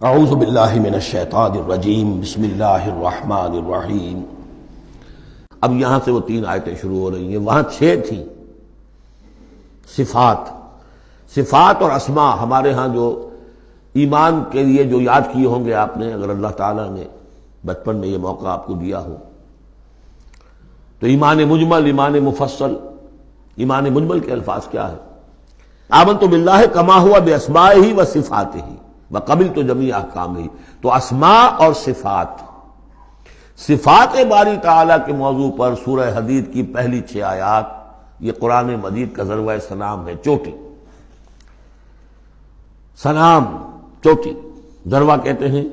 اعوذ باللہ من الشیطان الرجیم بسم اللہ الرحمن الرحیم۔ اب یہاں سے وہ 3 آیتیں شروع ہو رہی ہیں، وہاں 6 تھیں۔ صفات اور اسماء ہمارے ہاں جو ایمان کے لیے جو یاد کیے ہوں گے آپ نے، اگر اللہ تعالیٰ نے بچپن میں یہ موقع آپ کو دیا ہو تو ایمان مجمل، ایمان مفصل۔ ایمان مجمل کے الفاظ کیا ہے؟ آمنت باللہ کما ہوا باسمائہ و صفاتہ وقبلت جمیع احکامہ۔ تو اسماء اور صفات باری تعالیٰ کے موضوع پر سورہ حدید کی پہلی 6 آیات، یہ قرآن مجید کا ذروہ سلام ہے، چوٹی، سلام، چوٹی۔ ذروہ کہتے ہیں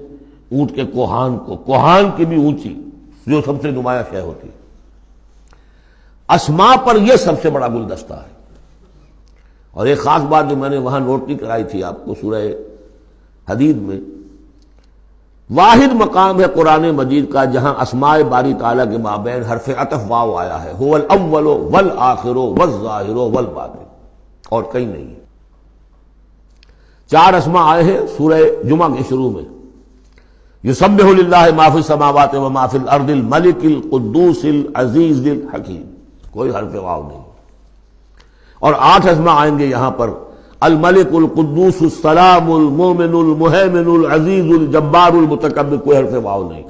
اونٹ کے کوہان کو، کوہان کی بھی اونچی، جو سب سے نمایاں شے ہوتی ہے۔ اسماء پر یہ سب سے بڑا گلدستہ ہے۔ اور ایک خاص بات جو میں نے وہاں نوٹ نہیں کرائی تھی آپ کو، سورہ حدید میں واحد مقام ہے قرآن مجید کا جہاں اسماء باری تعالیٰ کے مابین حرف عطف واو آیا ہے، هو الاول والآخر والظاہر والباطن، اور کہیں نہیں ہے۔ 4 اسماء آئے ہیں سورہ جمعہ کے شروع میں، یسبح للہ ما فی السماوات و ما فی الارض الملک القدوس العزیز الحکیم، کوئی حرف واو نہیں۔ اور 8 اسماء آئیں گے یہاں پر، الملک القدوس السلام المومن المہیمن العزیز الجبار المتکبر، کوئی حرف واو نہیں۔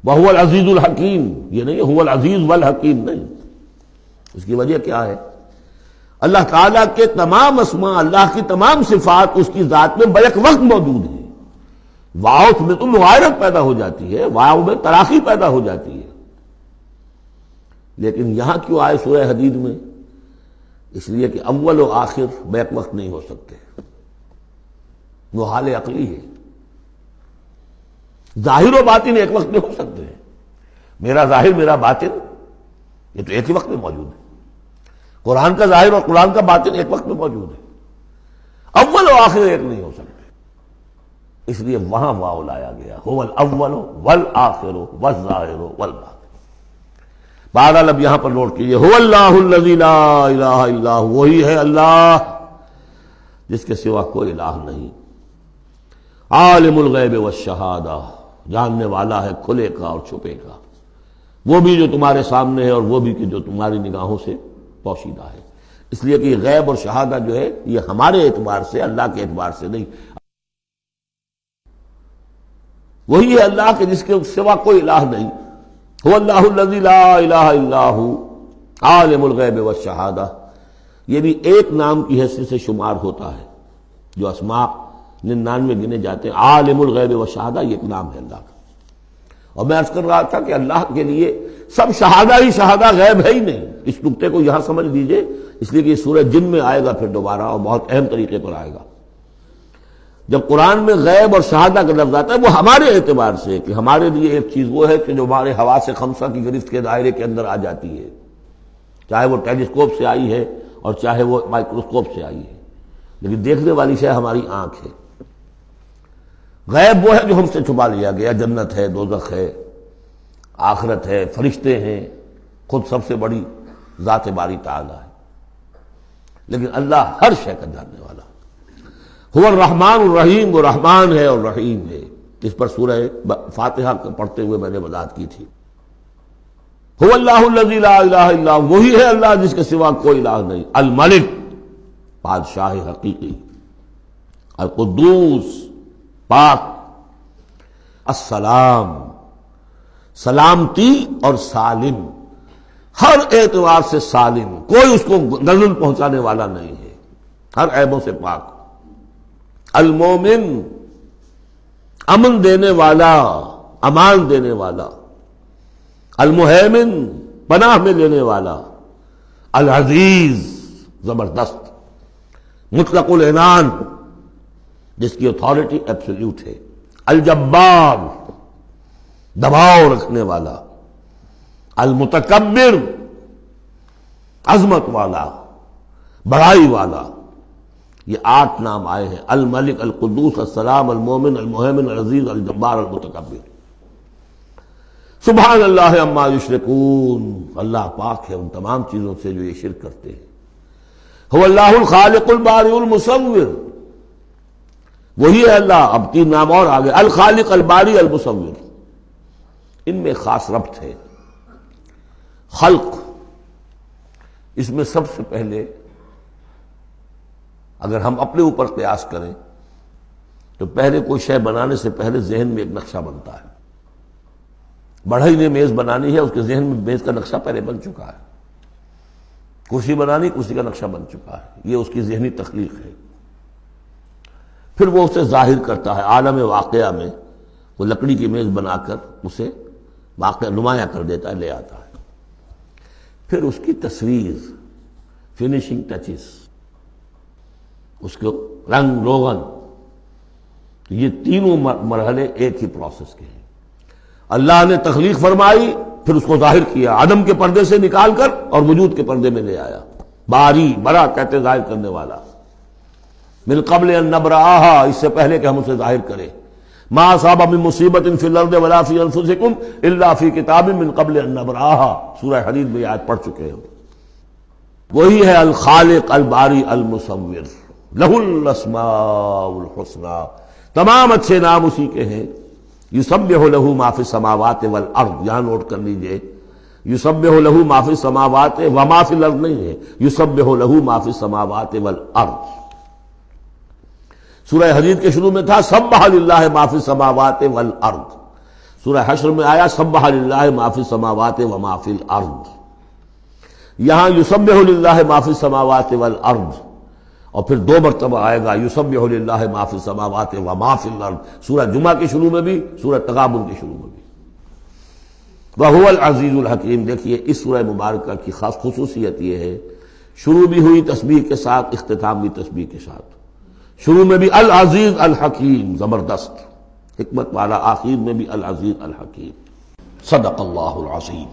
وہو العزیز الحکیم، یہ نہیں هو العزیز والحکیم نہیں۔ اس کی وجہ کیا ہے؟ اللہ تعالیٰ کے تمام اسماء، اللہ کی تمام صفات اس کی ذات میں بیک وقت موجود ہیں۔ واو میں تو مغایرت پیدا ہو جاتی ہے، واو میں تراخی پیدا ہو جاتی ہے، لیکن یہاں کیوں آئے سورہ حدید میں؟ اس لیے کہ اول و آخر بیک وقت نہیں ہو سکتے، وہ حال عقلی ہے۔ ظاہر و باطن ایک وقت میں ہو سکتے ہیں، میرا ظاہر میرا باطن یہ تو ایک ہی وقت میں موجود ہے۔ قرآن کا ظاہر اور قرآن کا باطن ایک وقت میں موجود ہے، اول و آخر ایک نہیں ہو سکتے، اس لیے وہاں واو لایا گیا، هو الاول والآخر والظاہر والباطن۔ بہرحال اب یہاں پر نوٹ کیجیے، هو اللہ الذی لا الہ الا هو، وہی ہے اللہ جس کے سوا کوئی الہ نہیں۔ عالم الغیب والشہادہ، جاننے والا ہے کھلے کا اور چھپے کا، وہ بھی جو تمہارے سامنے ہے اور وہ بھی کہ جو تمہاری نگاہوں سے پوشیدہ ہے۔ اس لیے کہ غیب اور شہادہ جو ہے یہ ہمارے اعتبار سے، اللہ کے اعتبار سے نہیں، وہی ہے اللہ کے جس کے سوا کوئی الہ نہیں۔ هو اللہ الذی لا الہ الا هو عالم الغیب والشہادہ، یہ بھی ایک نام کی حیثیت سے شمار ہوتا ہے، جو اسماء 99 گنے جاتے ہیں، عالم الغیب والشہادہ یہ ایک نام ہے اللہ کا۔ اور میں عرض کر رہا تھا کہ اللہ کے لیے سب شہادہ ہی شہادہ، غیب ہے ہی نہیں۔ اس نقطے کو یہاں سمجھ لیجئے، اس لیے کہ یہ سورہ جن میں آئے گا پھر دوبارہ، اور بہت اہم طریقے پر آئے گا۔ جب قرآن میں غیب اور شہادہ کا لفظ آتا ہے وہ ہمارے اعتبار سے، کہ ہمارے لیے ایک چیز وہ ہے کہ جو ہمارے حواس خمسہ کی گرفت کے دائرے کے اندر آ جاتی ہے، چاہے وہ ٹیلیسکوپ سے آئی ہے اور چاہے وہ مائکروسکوپ سے آئی ہے، لیکن دیکھنے والی شے ہماری آنکھ ہے۔ غیب وہ ہے جو ہم سے چھپا لیا گیا، جنت ہے، دوزخ ہے، آخرت ہے، فرشتے ہیں، خود سب سے بڑی ذات باری تعالیٰ ہے، لیکن اللہ ہر شے کا جاننے والا۔ هو الرحمن الرحیم، وہ رحمان ہے اور رحیم ہے۔ اس پر سورہ فاتحہ پڑھتے ہوئے میں نے وضاحت کی تھی۔ هو اللہ الذی لا الہ الا هو، وہی ہے اللہ جس کے سوا کوئی الہ نہیں۔ الملک، بادشاہ حقیقی، القدوس، پاک، السلام، سلامتی اور سالم، ہر اعتبار سے سالم، کوئی اس کو نزل پہنچانے والا نہیں ہے، ہر عیبوں سے پاک۔ المومن، امن دینے والا، امان دینے والا۔ المہیمن، پناہ میں لینے والا۔ العزیز، زبردست، مطلق العنان، جس کی اتھارٹی ایبسولوٹ ہے۔ الجبار، دباؤ رکھنے والا۔ المتکبر، عظمت والا، بڑائی والا۔ یہ 8 نام آئے ہیں، الملک، القدوس، السلام، المومن، المہیمن، العزیز، الجبار، المتکبر۔ سبحان اللہ عما یشرکون، اللہ پاک ہے ان تمام چیزوں سے جو یہ شرک کرتے ہیں۔ هو اللہ الخالق البارئ المصور، وہی ہے اللہ. اب تین نام اور آگے، الخالق، الباری، المصور. ان میں خاص ربط ہے. خلق، اس میں سب سے پہلے اگر ہم اپنے اوپر قیاس کریں تو پہلے کوئی شے بنانے سے پہلے ذہن میں ایک نقشہ بنتا ہے. بڑھئی نے میز بنانی ہے، اس کے ذہن میں میز کا نقشہ پہلے بن چکا ہے. کرسی بنانی، کرسی کا نقشہ بن چکا ہے. یہ اس کی ذہنی تخلیق ہے. پھر وہ اسے ظاہر کرتا ہے عالم واقعہ میں. وہ لکڑی کی میز بنا کر اسے واقعہ نمایاں کر دیتا ہے، لے آتا ہے. پھر اس کی تصویر، فنیشنگ ٹچز، اس کو رنگ روغن، یہ تینوں مرحلے ایک ہی پروسیس کے ہیں. اللہ نے تخلیق فرمائی، پھر اس کو ظاہر کیا عدم کے پردے سے نکال کر اور وجود کے پردے میں لے آیا. باری، برا کہتے ظاہر کرنے والا. من قبل ان نبرأہا، اس سے پہلے کہ ہم اسے ظاہر کریں. ما اصاب من مصیبت فی الارض ولا فی انفسکم الا فی کتاب من قبل ان نبرأہا. سورہ حدید میں آیت پڑھ چکے ہیں. وہی ہے الخالق، الباری، المصور. لہ الاسماء الحسنی، تمام اچھے نام اسی کے ہیں. یسبح لہ ما فی السماوات والارض، یہاں نوٹ کر لیجئے، یسبح لہ ما فی السماوات وما فی الارض نہیں ہے، یسبح لہ ما فی السماوات والارض. سورہ حدید کے شروع میں تھا سبح للہ ما فی السماوات والارض. سورہ حشر میں آیا سبح للہ ما فی السماوات وما فی الارض. یہاں یسبح للہ ما فی السماوات والارض، اور پھر دو مرتبہ آئے گا یسبح للہ ما فی السماوات وما فی الارض. سورہ جمعہ کے شروع میں بھی، سورہ تغابن کے شروع میں بھی. وہو العزیز الحکیم. دیکھیے اس سورہ مبارکہ کی خاص خصوصیت یہ ہے، شروع بھی ہوئی تسبیح کے ساتھ، اختتام بھی تسبیح کے ساتھ. شروع میں بھی العزیز الحکیم، زبردست حکمت والا، آخر میں بھی العزیز الحکیم. صدق اللہ العظیم.